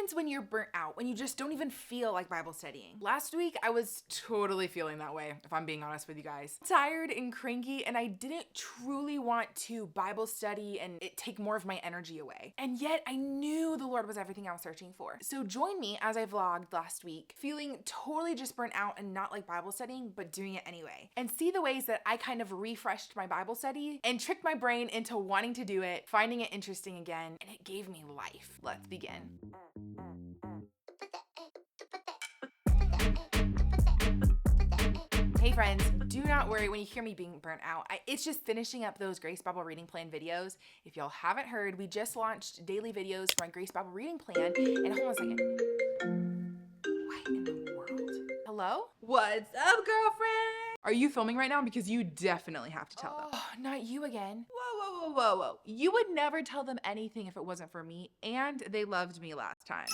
happens when you're burnt out, when you just don't even feel like Bible studying? Last week, I was totally feeling that way, if I'm being honest with you guys. Tired and cranky, and I didn't truly want to Bible study and it take more of my energy away. And yet, I knew the Lord was everything I was searching for. So join me as I vlogged last week, feeling totally just burnt out and not like Bible studying, but doing it anyway. And see the ways that I kind of refreshed my Bible study and tricked my brain into wanting to do it, finding it interesting again, and it gave me life. Let's begin. Hey friends, do not worry when you hear me being burnt out. It's just finishing up those Grace Bible Reading Plan videos. If y'all haven't heard, we just launched daily videos for our Grace Bible Reading Plan. And hold on a second. What in the world? Hello? What's up, girlfriend? Are you filming right now? Because you definitely have to tell them. Oh, not you again. Whoa. You would never tell them anything if it wasn't for me, and they loved me last time.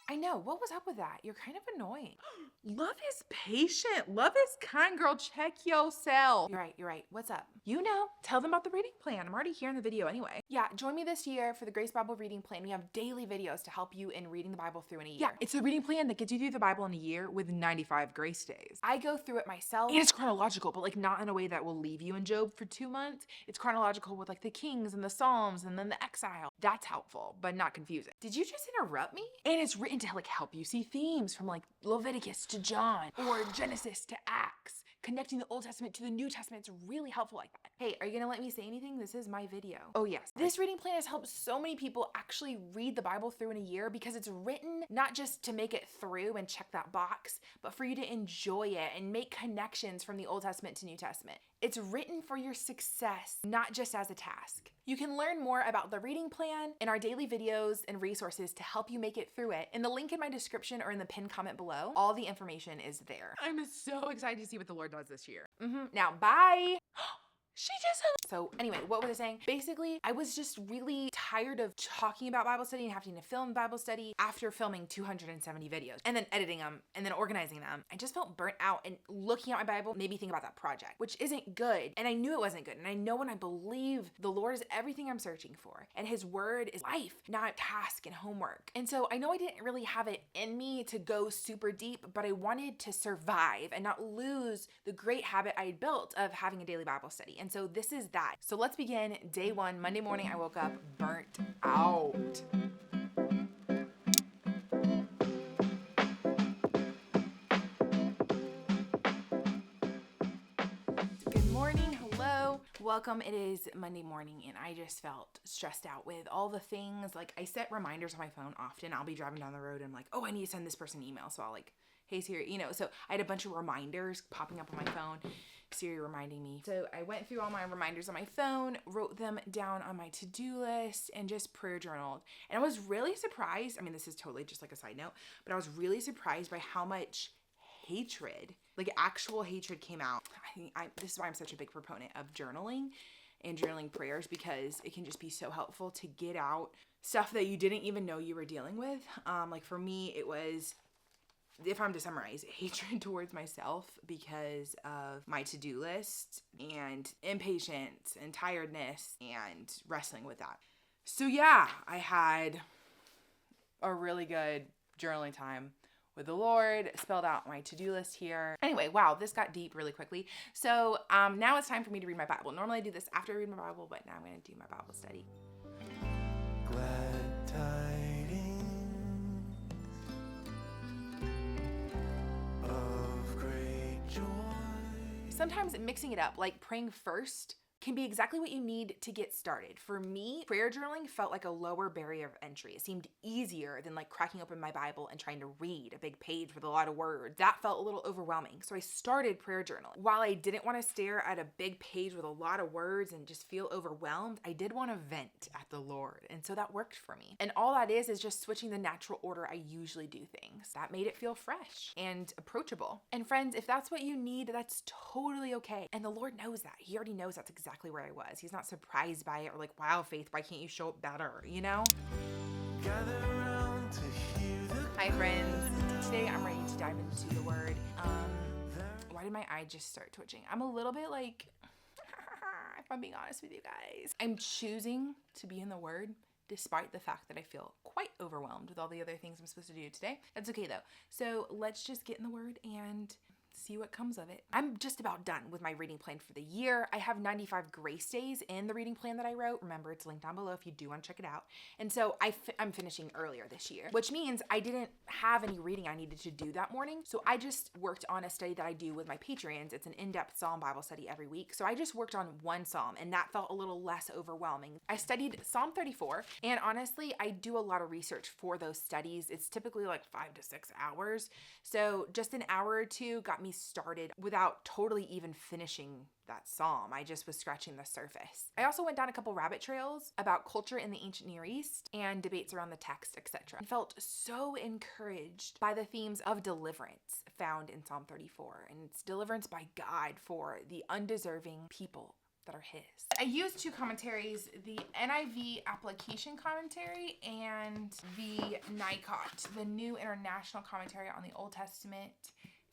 I know. What was up with that? You're kind of annoying. Love is patient. Love is kind, girl. Check yourself. You're right. What's up? You know, tell them about the reading plan. I'm already here in the video anyway. Yeah, join me this year for the Grace Bible Reading Plan. We have daily videos to help you in reading the Bible through in a year. Yeah, it's a reading plan that gets you through the Bible in a year with 95 grace days. I go through it myself, and it's chronological, but like not in a way that will leave you in Job for 2 months. It's chronological with like the Kings and the Psalms and then the exile. That's helpful, but not confusing. Did you just interrupt me? And it's written to like help you see themes from like Leviticus to John or Genesis to Acts. Connecting the Old Testament to the New Testament, it's really helpful like that. Hey, are you gonna let me say anything? This is my video. Oh yes. This reading plan has helped so many people actually read the Bible through in a year because it's written not just to make it through and check that box, but for you to enjoy it and make connections from the Old Testament to New Testament. It's written for your success, not just as a task. You can learn more about the reading plan in our daily videos and resources to help you make it through it in the link in my description or in the pinned comment below. All the information is there. I'm so excited to see what the Lord does this year. Now, bye. She just So anyway, what was I saying? Basically, I was just really tired of talking about Bible study and having to film Bible study after filming 270 videos and then editing them and then organizing them. I just felt burnt out, and looking at my Bible made me think about that project, which isn't good. And I knew it wasn't good. And I know and I believe the Lord is everything I'm searching for. And his word is life, not task and homework. And so I know I didn't really have it in me to go super deep, but I wanted to survive and not lose the great habit I had built of having a daily Bible study. And so this is that. So let's begin day one. Monday morning, I woke up burnt out. Good morning. Hello. Welcome. It is Monday morning, and I just felt stressed out with all the things. Like, I set reminders on my phone often. I'll be driving down the road and I'm like, oh, I need to send this person an email. So I'll like, hey Siri, so I had a bunch of reminders popping up on my phone, Siri reminding me. So I went through all my reminders on my phone, wrote them down on my to-do list, and just prayer journaled. And I was really surprised. I mean, this is totally just like a side note, but I was really surprised by how much hatred, like actual hatred, came out. This is why I'm such a big proponent of journaling and journaling prayers, because it can just be so helpful to get out stuff that you didn't even know you were dealing with. Like for me, it was, if I'm to summarize, hatred towards myself because of my to-do list and impatience and tiredness and wrestling with that. So yeah, I had a really good journaling time with the Lord, spelled out my to-do list here. Anyway, wow, this got deep really quickly. So now it's time for me to read my Bible. Normally I do this after I read my Bible, but now I'm going to do my Bible study. Glad tidings of great joy. Sometimes mixing it up, like praying first, can be exactly what you need to get started. For me, prayer journaling felt like a lower barrier of entry. It seemed easier than like cracking open my Bible and trying to read a big page with a lot of words. That felt a little overwhelming. So I started prayer journaling. While I didn't want to stare at a big page with a lot of words and just feel overwhelmed, I did want to vent at the Lord. And so that worked for me. And all that is just switching the natural order I usually do things. That made it feel fresh and approachable. And friends, if that's what you need, that's totally okay. And the Lord knows that. He already knows that's exactly where I was. He's not surprised by it or like, wow, Faith, why can't you show up better, Gather around to hear the Hi friends. Today I'm ready to dive into the word. Why did my eye just start twitching? I'm a little bit like, if I'm being honest with you guys, I'm choosing to be in the word despite the fact that I feel quite overwhelmed with all the other things I'm supposed to do today. That's okay though. So let's just get in the Word and see what comes of it. I'm just about done with my reading plan for the year. I have 95 grace days in the reading plan that I wrote. Remember, it's linked down below if you do want to check it out. And so I'm finishing earlier this year, which means I didn't have any reading I needed to do that morning. So I just worked on a study that I do with my Patreons. It's an in-depth Psalm Bible study every week. So I just worked on one Psalm, and that felt a little less overwhelming. I studied Psalm 34, and honestly, I do a lot of research for those studies. It's typically like 5 to 6 hours. So just an hour or two got me started without totally even finishing that psalm. I just was scratching the surface. I also went down a couple rabbit trails about culture in the ancient Near East and debates around the text, etc. I felt so encouraged by the themes of deliverance found in Psalm 34, and it's deliverance by God for the undeserving people that are his. I used two commentaries, the NIV application commentary and the NICOT, the New International Commentary on the Old Testament.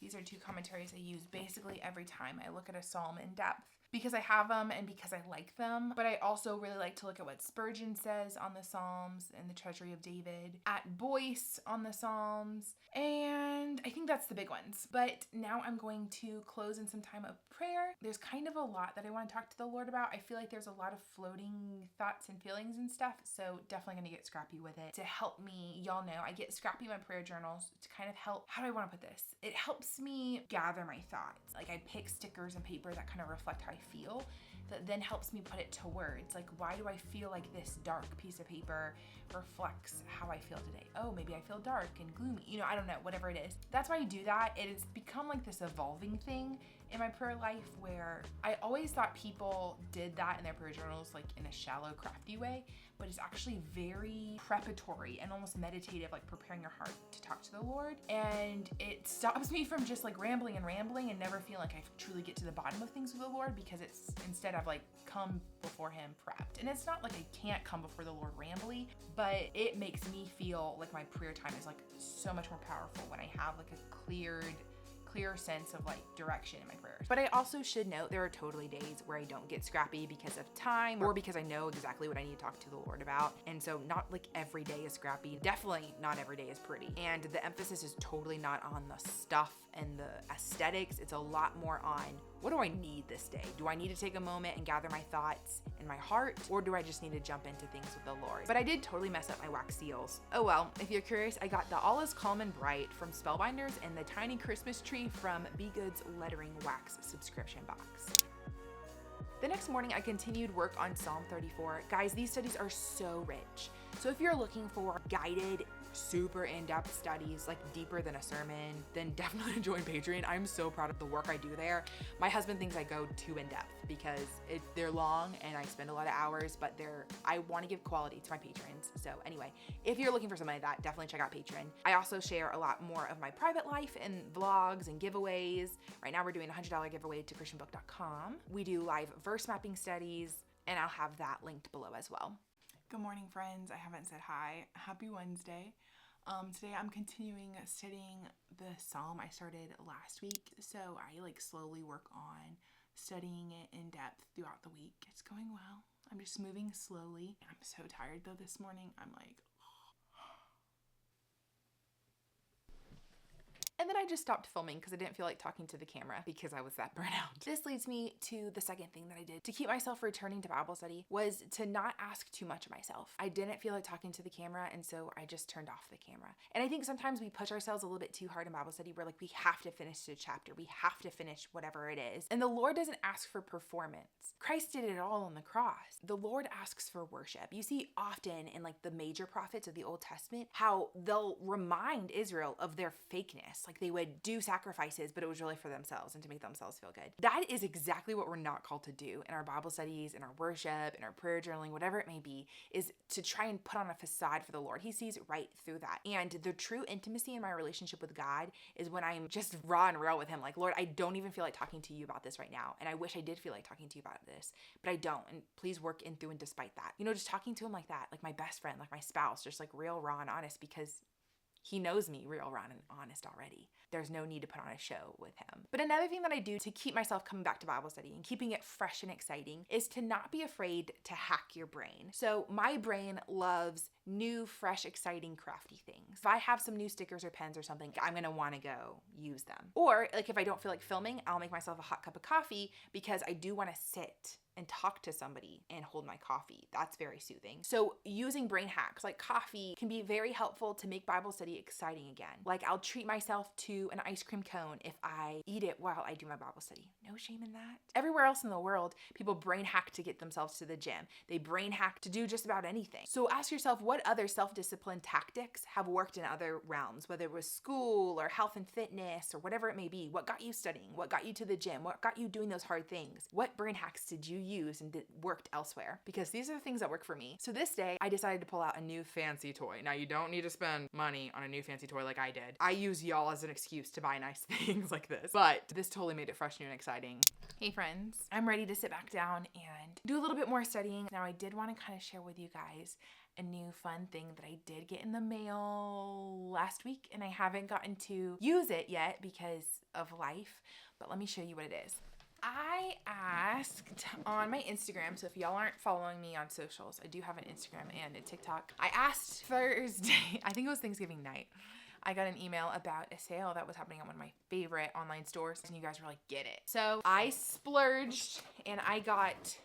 These are two commentaries I use basically every time I look at a psalm in depth because I have them and because I like them. But I also really like to look at what Spurgeon says on the Psalms and the Treasury of David, at Boyce on the Psalms, and I think that's the big ones. But now I'm going to close in some time of prayer. There's kind of a lot that I want to talk to the Lord about. I feel like there's a lot of floating thoughts and feelings and stuff, so definitely gonna get scrappy with it to help me. Y'all know I get scrappy in my prayer journals to kind of help. How do I want to put this? It helps me gather my thoughts. Like I pick stickers and paper that kind of reflect how I feel, that then helps me put it to words. Like, why do I feel like this dark piece of paper reflects how I feel today? Oh, maybe I feel dark and gloomy. You know, I don't know, whatever it is. That's why I do that. It has become like this evolving thing in my prayer life where I always thought people did that in their prayer journals like in a shallow, crafty way, but it's actually very preparatory and almost meditative, like preparing your heart to talk to the Lord. And it stops me from just like rambling and never feeling like I truly get to the bottom of things with the Lord, because it's instead I've like come before him prepped. And it's not like I can't come before the Lord rambly, but it makes me feel like my prayer time is like so much more powerful when I have like a clear sense of like direction in my prayers. But I also should note there are totally days where I don't get scrappy because of time or because I know exactly what I need to talk to the Lord about. And so not like every day is scrappy. Definitely not every day is pretty. And the emphasis is totally not on the stuff and the aesthetics. It's a lot more on, what do I need this day? Do I need to take a moment and gather my thoughts in my heart, or do I just need to jump into things with the Lord? But I did totally mess up my wax seals. Oh well, if you're curious, I got the All Is Calm and Bright from Spellbinders and the Tiny Christmas Tree from Be Good's Lettering Wax subscription box. The next morning, I continued work on Psalm 34. Guys, these studies are so rich. So if you're looking for guided, super in-depth studies, like deeper than a sermon, then definitely join Patreon. I'm so proud of the work I do there. My husband thinks I go too in-depth because they're long and I spend a lot of hours, but I want to give quality to my patrons. So anyway, if you're looking for something like that, definitely check out Patreon. I also share a lot more of my private life and vlogs and giveaways. Right now we're doing a $100 giveaway to christianbook.com. We do live verse mapping studies, and I'll have that linked below as well. Good morning, friends. I haven't said hi. Happy Wednesday. Today I'm continuing studying the Psalm I started last week. So I like slowly work on studying it in depth throughout the week. It's going well. I'm just moving slowly. I'm so tired though this morning. I'm like, and then I just stopped filming because I didn't feel like talking to the camera because I was that burnt out. This leads me to the second thing that I did to keep myself returning to Bible study, was to not ask too much of myself. I didn't feel like talking to the camera, and so I just turned off the camera. And I think sometimes we push ourselves a little bit too hard in Bible study. We're like, we have to finish the chapter. We have to finish whatever it is. And the Lord doesn't ask for performance. Christ did it all on the cross. The Lord asks for worship. You see often in like the major prophets of the Old Testament how they'll remind Israel of their fakeness. Like they would do sacrifices, but it was really for themselves and to make themselves feel good. That is exactly what we're not called to do in our Bible studies, in our worship, in our prayer journaling, whatever it may be, is to try and put on a facade for the Lord. He sees right through that. And the true intimacy in my relationship with God is when I'm just raw and real with him. Like, Lord, I don't even feel like talking to you about this right now. And I wish I did feel like talking to you about this, but I don't. And please work in through and despite that. You know, just talking to him like that, like my best friend, like my spouse, just like real, raw, and honest, because He knows me real, raw, and honest already. There's no need to put on a show with him. But another thing that I do to keep myself coming back to Bible study and keeping it fresh and exciting is to not be afraid to hack your brain. So my brain loves new, fresh, exciting, crafty things. If I have some new stickers or pens or something, I'm gonna wanna go use them. Or like if I don't feel like filming, I'll make myself a hot cup of coffee because I do wanna sit and talk to somebody and hold my coffee. That's very soothing. So using brain hacks like coffee can be very helpful to make Bible study exciting again. Like I'll treat myself to an ice cream cone if I eat it while I do my Bible study. No shame in that. Everywhere else in the world, people brain hack to get themselves to the gym. They brain hack to do just about anything. So ask yourself, what other self-discipline tactics have worked in other realms, whether it was school or health and fitness or whatever it may be. What got you studying? What got you to the gym? What got you doing those hard things? What brain hacks did you use and worked elsewhere? Because these are the things that work for me. So this day, I decided to pull out a new fancy toy. Now, you don't need to spend money on a new fancy toy like I did. I use y'all as an excuse to buy nice things like this, but this totally made it fresh, new, and exciting. Hey friends, I'm ready to sit back down and do a little bit more studying. Now, I did want to kind of share with you guys a new fun thing that I did get in the mail last week, and I haven't gotten to use it yet because of life, but let me show you what it is. I asked on my Instagram, so if y'all aren't following me on socials, I do have an Instagram and a TikTok. I asked Thursday, I think it was Thanksgiving night, I got an email about a sale that was happening at one of my favorite online stores, and you guys were like, get it. So I splurged and I got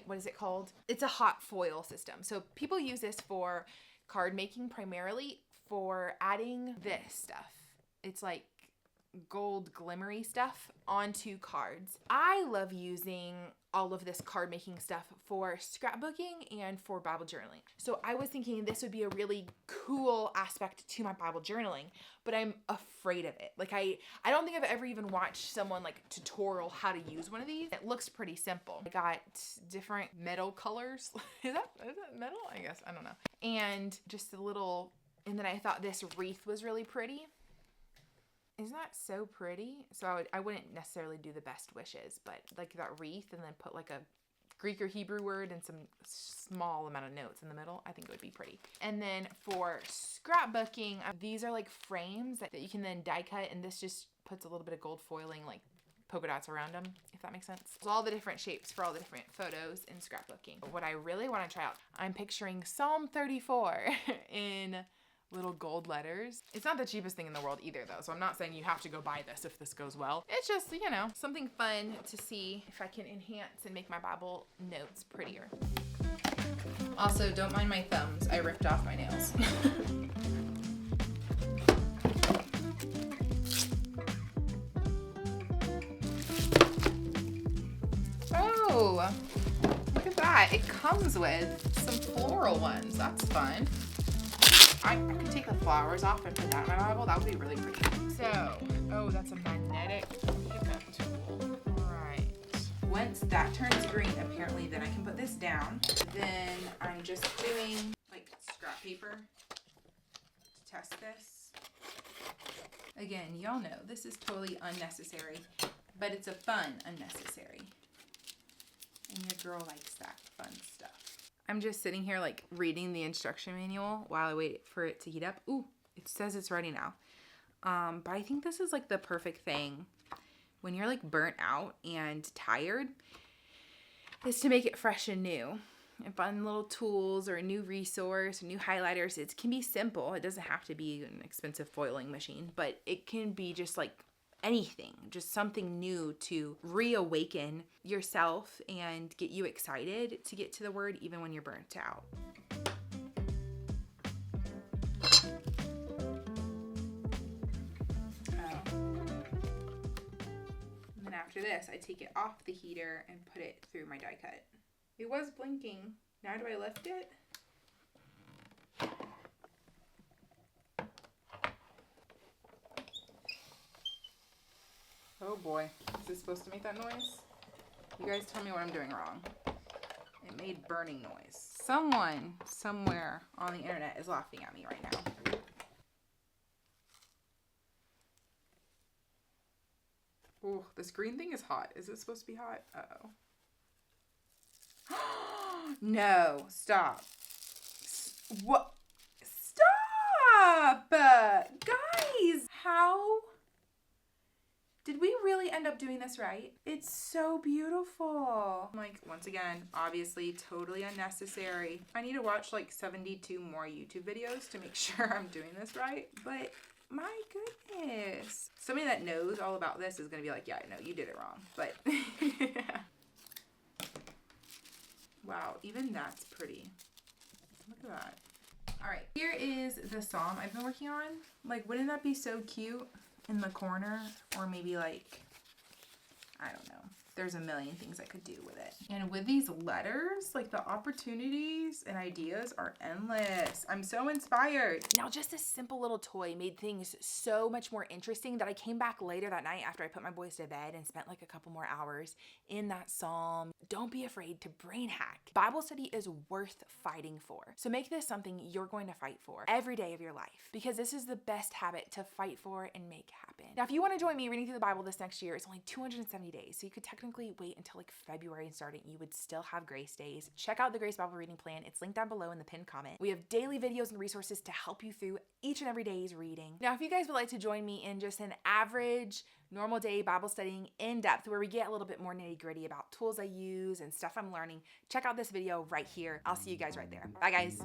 what is it called? It's a hot foil system. So people use this for card making, primarily for adding this stuff. It's like gold glimmery stuff onto cards. I love using all of this card making stuff for scrapbooking and for Bible journaling. So I was thinking this would be a really cool aspect to my Bible journaling, but I'm afraid of it. Like I don't think I've ever even watched someone like tutorial how to use one of these. It looks pretty simple. I got different metal colors. Is that metal? I guess, I don't know. And just a little, and then I thought this wreath was really pretty. Isn't that so pretty? So I wouldn't necessarily do the best wishes, but like that wreath and then put like a Greek or Hebrew word and some small amount of notes in the middle, I think it would be pretty. And then for scrapbooking, these are like frames that you can then die cut, and this just puts a little bit of gold foiling, like polka dots around them, if that makes sense. So all the different shapes for all the different photos in scrapbooking. What I really want to try out, I'm picturing Psalm 34 in little gold letters. It's not the cheapest thing in the world either though, so I'm not saying you have to go buy this if this goes well. It's just, you know, something fun to see if I can enhance and make my Bible notes prettier. Also, don't mind my thumbs. I ripped off my nails. Oh, look at that. It comes with some floral ones. That's fun. I could take the flowers off and put that in my Bible. That would be really pretty. So, oh, that's a magnetic pickup tool. All right. Once that turns green, apparently, then I can put this down. Then I'm just doing like scrap paper to test this. Again, y'all know this is totally unnecessary, but it's a fun unnecessary. And your girl likes that fun stuff. I'm just sitting here like reading the instruction manual while I wait for it to heat up. Ooh, it says it's ready now. But I think this is like the perfect thing when you're like burnt out and tired, is to make it fresh and new. And fun little tools or a new resource, or new highlighters. It can be simple. It doesn't have to be an expensive foiling machine, but it can be just like anything, just something new to reawaken yourself and get you excited to get to the word even when you're burnt out. And then after this, I take it off the heater and put it through my die cut. It was blinking. Now do I lift it? Oh boy, is this supposed to make that noise? You guys tell me what I'm doing wrong. It made burning noise. Someone, somewhere on the internet is laughing at me right now. Ooh, this green thing is hot. Is it supposed to be hot? Uh-oh. No, stop. What? Stop! Guys, how did we really end up doing this right? It's so beautiful. Like, once again, obviously totally unnecessary. I need to watch like 72 more YouTube videos to make sure I'm doing this right. But my goodness. Somebody that knows all about this is going to be like, yeah, I know, you did it wrong. But wow, even that's pretty. Look at that. All right, here is the psalm I've been working on. Like, wouldn't that be so cute in the corner? Or maybe like, I don't know. There's a million things I could do with it. And with these letters, like the opportunities and ideas are endless. I'm so inspired. Now, just this simple little toy made things so much more interesting that I came back later that night after I put my boys to bed and spent like a couple more hours in that psalm. Don't be afraid to brain hack. Bible study is worth fighting for. So make this something you're going to fight for every day of your life, because this is the best habit to fight for and make happen. Now, if you want to join me reading through the Bible this next year, it's only 270 days. So you could technically wait until like February and start it. You would still have grace days. Check out the Grace Bible reading plan. It's linked down below in the pinned comment. We have daily videos and resources to help you through each and every day's reading. Now, if you guys would like to join me in just an average normal day Bible studying in depth, where we get a little bit more nitty gritty about tools I use and stuff I'm learning, check out this video right here. I'll see you guys right there. Bye guys.